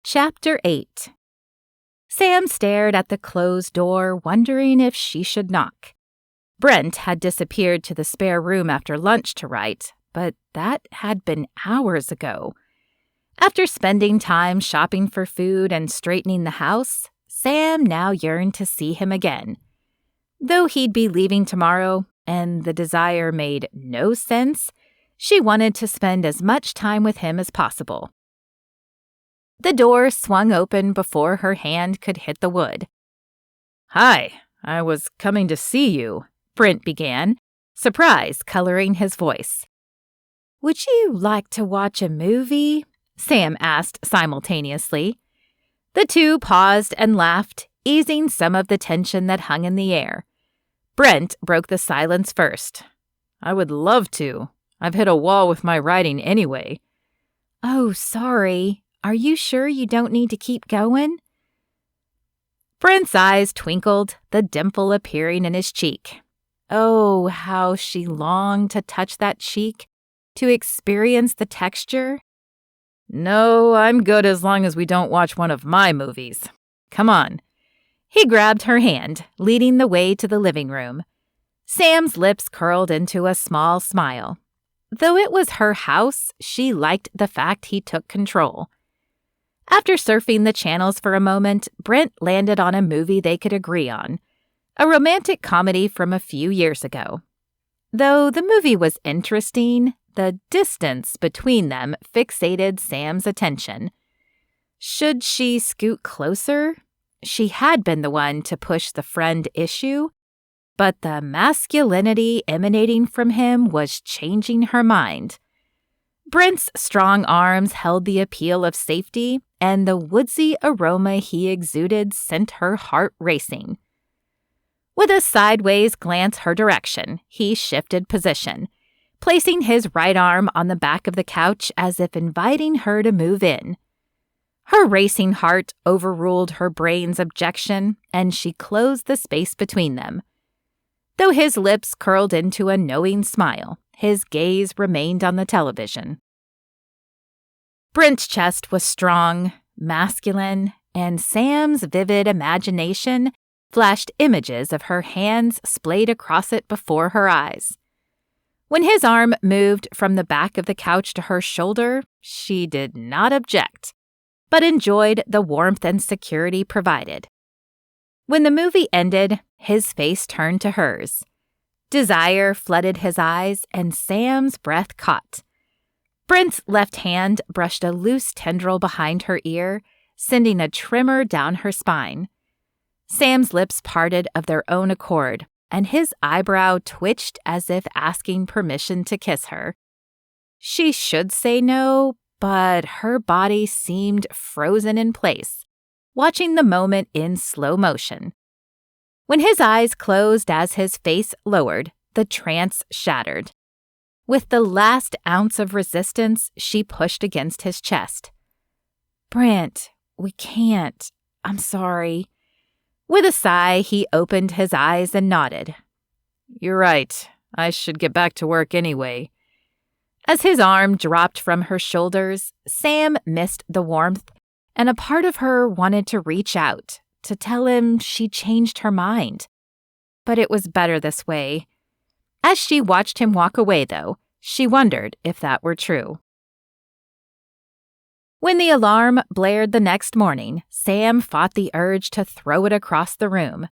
Chapter 8. Sam stared at the closed door, wondering if she should knock. Brent had disappeared to the spare room after lunch to write, but that had been hours ago. After spending time shopping for food and straightening the house, Sam now yearned to see him again. Though he'd be leaving tomorrow, and the desire made no sense, she wanted to spend as much time with him as possible. The door swung open before her hand could hit the wood. "Hi, I was coming to see you," Brent began, surprise coloring his voice. "Would you like to watch a movie?" Sam asked simultaneously. The two paused and laughed, easing some of the tension that hung in the air. Brent broke the silence first. "I would love to. I've hit a wall with my writing anyway." "Oh, sorry. Are you sure you don't need to keep going?" Brent's eyes twinkled, the dimple appearing in his cheek. Oh, how she longed to touch that cheek, to experience the texture. "No, I'm good as long as we don't watch one of my movies. Come on." He grabbed her hand, leading the way to the living room. Sam's lips curled into a small smile. Though it was her house, she liked the fact he took control. After surfing the channels for a moment, Brent landed on a movie they could agree on, a romantic comedy from a few years ago. Though the movie was interesting, the distance between them fixated Sam's attention. Should she scoot closer? She had been the one to push the friend issue, but the masculinity emanating from him was changing her mind. Brent's strong arms held the appeal of safety, and the woodsy aroma he exuded sent her heart racing. With a sideways glance her direction, he shifted position, placing his right arm on the back of the couch as if inviting her to move in. Her racing heart overruled her brain's objection, and she closed the space between them. Though his lips curled into a knowing smile, his gaze remained on the television. Brent's chest was strong, masculine, and Sam's vivid imagination flashed images of her hands splayed across it before her eyes. When his arm moved from the back of the couch to her shoulder, she did not object, but enjoyed the warmth and security provided. When the movie ended, his face turned to hers. Desire flooded his eyes, and Sam's breath caught. Brent's left hand brushed a loose tendril behind her ear, sending a tremor down her spine. Sam's lips parted of their own accord, and his eyebrow twitched as if asking permission to kiss her. She should say no, but her body seemed frozen in place, watching the moment in slow motion. When his eyes closed as his face lowered, the trance shattered. With the last ounce of resistance, she pushed against his chest. "Brent, we can't. I'm sorry." With a sigh, he opened his eyes and nodded. "You're right. I should get back to work anyway." As his arm dropped from her shoulders, Sam missed the warmth, and a part of her wanted to reach out, to tell him she changed her mind. But it was better this way. As she watched him walk away, though, she wondered if that were true. When the alarm blared the next morning, Sam fought the urge to throw it across the room.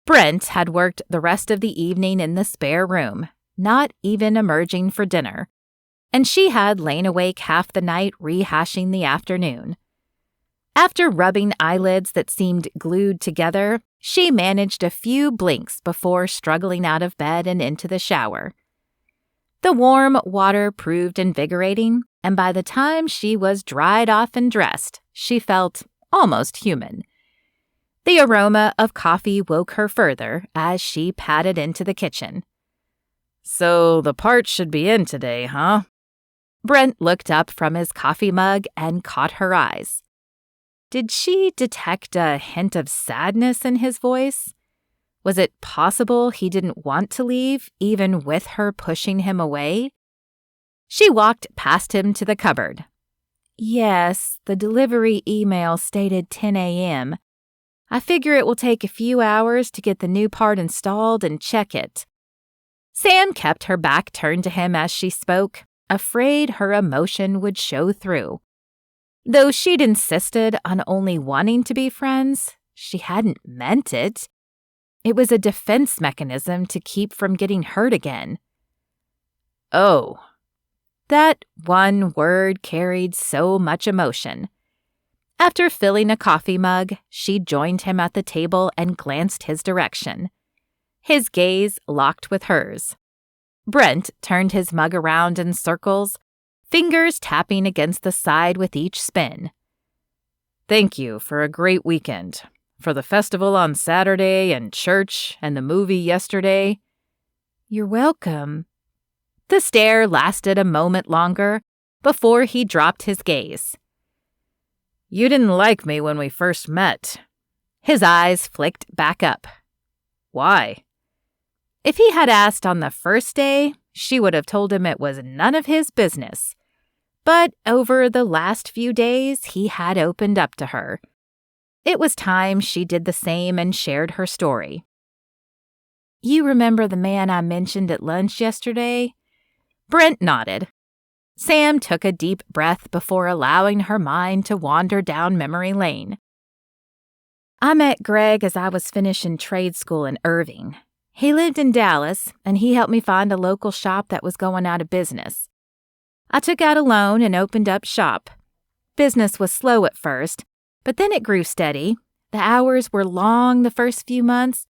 Brent had worked the rest of the evening in the spare room, not even emerging for dinner, and she had lain awake half the night rehashing the afternoon. After rubbing eyelids that seemed glued together, she managed a few blinks before struggling out of bed and into the shower. The warm water proved invigorating, and by the time she was dried off and dressed, she felt almost human. The aroma of coffee woke her further as she padded into the kitchen. "So the part should be in today, huh?" Brent looked up from his coffee mug and caught her eyes. Did she detect a hint of sadness in his voice? Was it possible he didn't want to leave, even with her pushing him away? She walked past him to the cupboard. Yes, the delivery email stated 10 a.m. I figure it will take a few hours to get the new part installed and check it. Sam kept her back turned to him as she spoke, afraid her emotion would show through. Though she'd insisted on only wanting to be friends, she hadn't meant it. It was a defense mechanism to keep from getting hurt again. Oh. That one word carried so much emotion. After filling a coffee mug, she joined him at the table and glanced his direction. His gaze locked with hers. Brent turned his mug around in circles, fingers tapping against the side with each spin. Thank you for a great weekend. For the festival on Saturday and church and the movie yesterday. You're welcome. The stare lasted a moment longer before he dropped his gaze. You didn't like me when we first met. His eyes flicked back up. Why? If he had asked on the first day, she would have told him it was none of his business. But over the last few days, he had opened up to her. It was time she did the same and shared her story. You remember the man I mentioned at lunch yesterday? Brent nodded. Sam took a deep breath before allowing her mind to wander down memory lane. I met Greg as I was finishing trade school in Irving. He lived in Dallas, and he helped me find a local shop that was going out of business. I took out a loan and opened up shop. Business was slow at first, but then it grew steady. The hours were long the first few months,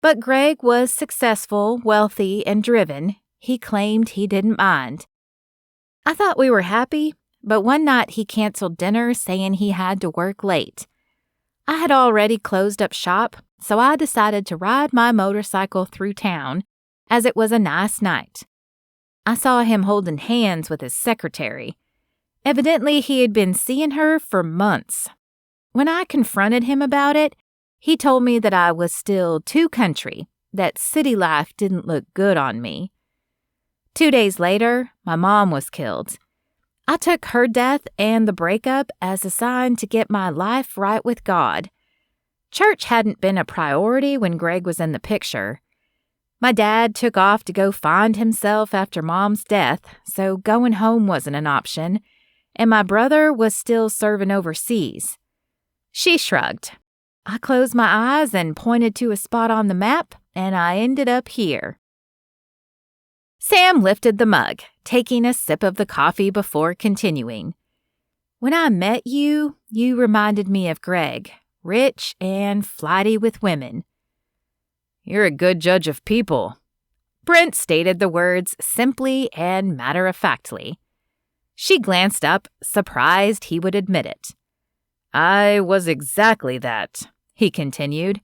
but Greg was successful, wealthy, and driven. He claimed he didn't mind. I thought we were happy, but one night he canceled dinner saying he had to work late. I had already closed up shop, so I decided to ride my motorcycle through town, as it was a nice night. I saw him holding hands with his secretary. Evidently, he had been seeing her for months. When I confronted him about it, he told me that I was still too country, that city life didn't look good on me. 2 days later, my mom was killed. I took her death and the breakup as a sign to get my life right with God. Church hadn't been a priority when Greg was in the picture. My dad took off to go find himself after Mom's death, so going home wasn't an option, and my brother was still serving overseas. She shrugged. I closed my eyes and pointed to a spot on the map, and I ended up here. Sam lifted the mug, taking a sip of the coffee before continuing. When I met you, you reminded me of Greg, rich and flighty with women. You're a good judge of people. Brent stated the words simply and matter-of-factly. She glanced up, surprised he would admit it. I was exactly that, he continued.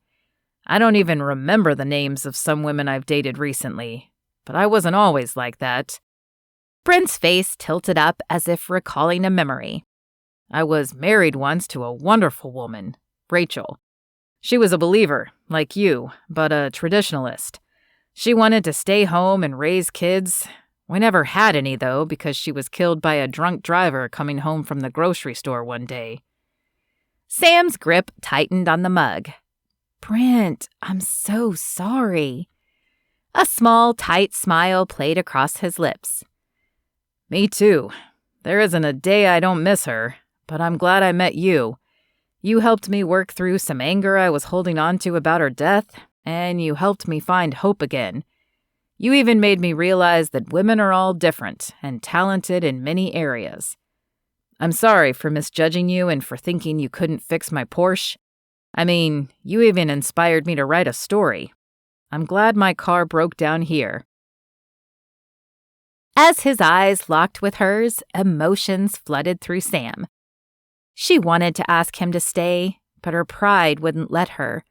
I don't even remember the names of some women I've dated recently. But I wasn't always like that. Brent's face tilted up as if recalling a memory. I was married once to a wonderful woman, Rachel. She was a believer, like you, but a traditionalist. She wanted to stay home and raise kids. We never had any, though, because she was killed by a drunk driver coming home from the grocery store one day. Sam's grip tightened on the mug. Brent, I'm so sorry. A small, tight smile played across his lips. Me too. There isn't a day I don't miss her, but I'm glad I met you. You helped me work through some anger I was holding on to about her death, and you helped me find hope again. You even made me realize that women are all different and talented in many areas. I'm sorry for misjudging you and for thinking you couldn't fix my Porsche. I mean, you even inspired me to write a story. I'm glad my car broke down here. As his eyes locked with hers, emotions flooded through Sam. She wanted to ask him to stay, but her pride wouldn't let her.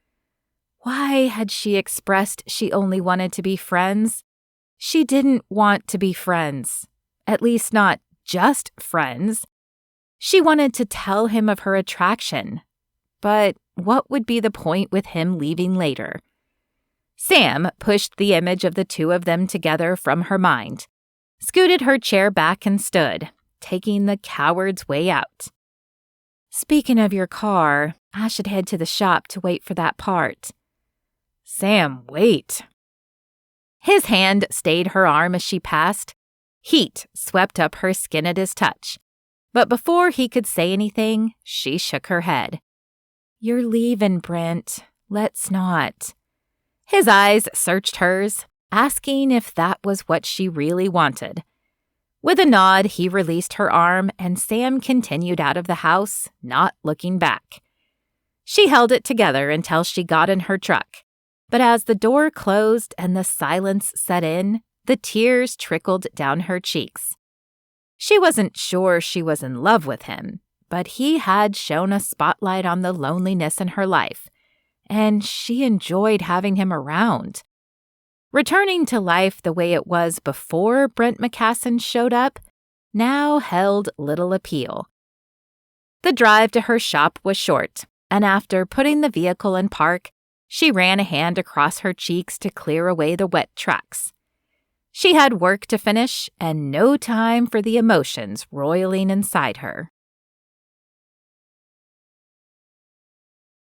Why had she expressed she only wanted to be friends? She didn't want to be friends, at least not just friends. She wanted to tell him of her attraction, but what would be the point with him leaving later? Sam pushed the image of the two of them together from her mind, scooted her chair back and stood, taking the coward's way out. "Speaking of your car, I should head to the shop to wait for that part." "Sam, wait." His hand stayed her arm as she passed. Heat swept up her skin at his touch. But before he could say anything, she shook her head. "You're leaving, Brent. Let's not." His eyes searched hers, asking if that was what she really wanted. With a nod, he released her arm, and Sam continued out of the house, not looking back. She held it together until she got in her truck. But as the door closed and the silence set in, the tears trickled down her cheeks. She wasn't sure she was in love with him, but he had shone a spotlight on the loneliness in her life, and she enjoyed having him around. Returning to life the way it was before Brent McKasson showed up now held little appeal. The drive to her shop was short, and after putting the vehicle in park, she ran a hand across her cheeks to clear away the wet tracks. She had work to finish and no time for the emotions roiling inside her.